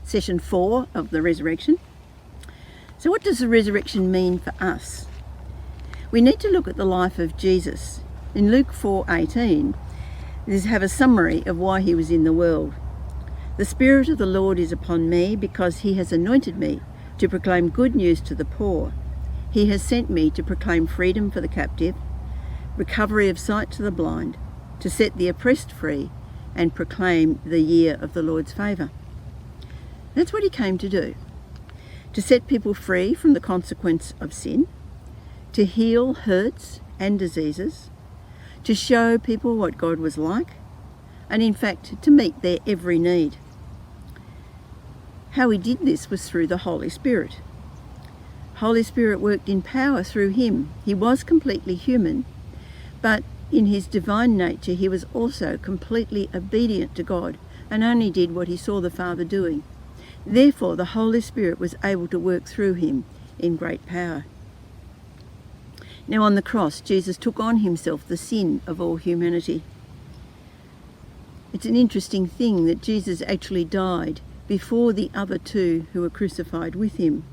Session 4 of the resurrection. So what does the resurrection mean for us? We need to look at the life of Jesus. In Luke 4:18, we have a summary of why he was in the world. The Spirit of the Lord is upon me because he has anointed me to proclaim good news to the poor. He has sent me to proclaim freedom for the captive, recovery of sight to the blind, to set the oppressed free, and proclaim the year of the Lord's favour. That's what he came to do. To set people free from the consequence of sin, to heal hurts and diseases, to show people what God was like, and in fact to meet their every need. How he did this was through the Holy Spirit. Holy Spirit worked in power through him. He was completely human, but in his divine nature he was also completely obedient to God and only did what he saw the Father doing. Therefore, the Holy Spirit was able to work through him in great power. Now on the cross, Jesus took on himself the sin of all humanity. It's an interesting thing that Jesus actually died before the other two who were crucified with him.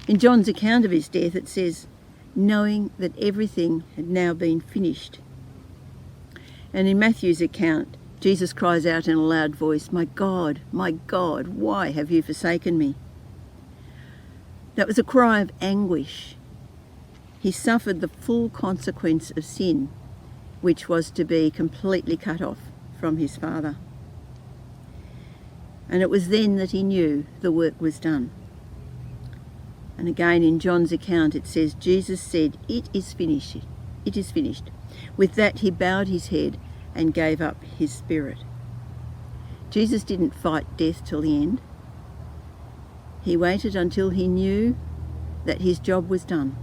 In John's account of his death, it says, knowing that everything had now been finished. And in Matthew's account, Jesus cries out in a loud voice, my God, why have you forsaken me? That was a cry of anguish. He suffered the full consequence of sin, which was to be completely cut off from his Father. And it was then that he knew the work was done. And again in John's account it says, Jesus said, it is finished. It is finished. With that he bowed his head and gave up his spirit. Jesus didn't fight death till the end. He waited until he knew that his job was done.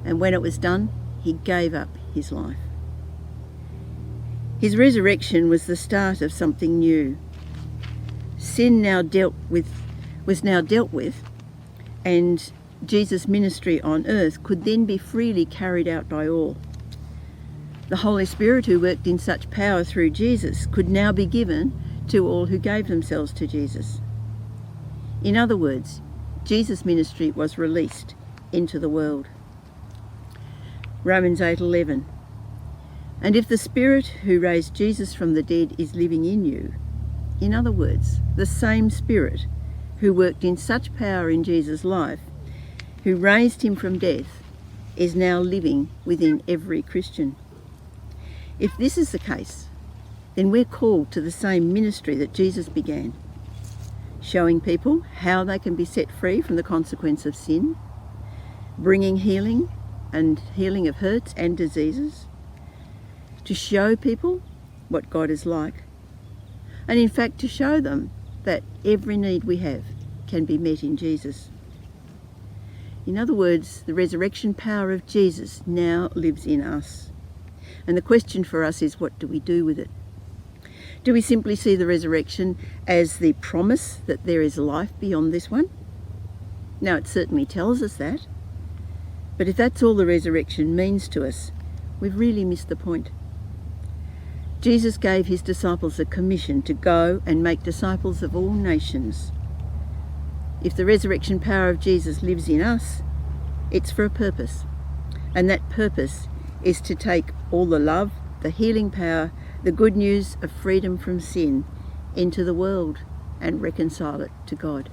And when it was done, he gave up his life. His resurrection was the start of something new. Sin was now dealt with, and Jesus' ministry on earth could then be freely carried out by all. The Holy Spirit, who worked in such power through Jesus, could now be given to all who gave themselves to Jesus. In other words, Jesus' ministry was released into the world. Romans 8:11. And if the Spirit who raised Jesus from the dead is living in you, in other words, the same Spirit who worked in such power in Jesus' life, who raised him from death, is now living within every Christian. If this is the case, then we're called to the same ministry that Jesus began, showing people how they can be set free from the consequence of sin, bringing healing of hurts and diseases, to show people what God is like, and in fact to show them that every need we have can be met in Jesus. In other words, the resurrection power of Jesus now lives in us. And the question for us is, what do we do with it? Do we simply see the resurrection as the promise that there is life beyond this one? Now, it certainly tells us that. But if that's all the resurrection means to us, we've really missed the point. Jesus gave his disciples a commission to go and make disciples of all nations. If the resurrection power of Jesus lives in us, it's for a purpose. And that purpose is to take all the love, the healing power, the good news of freedom from sin into the world and reconcile it to God.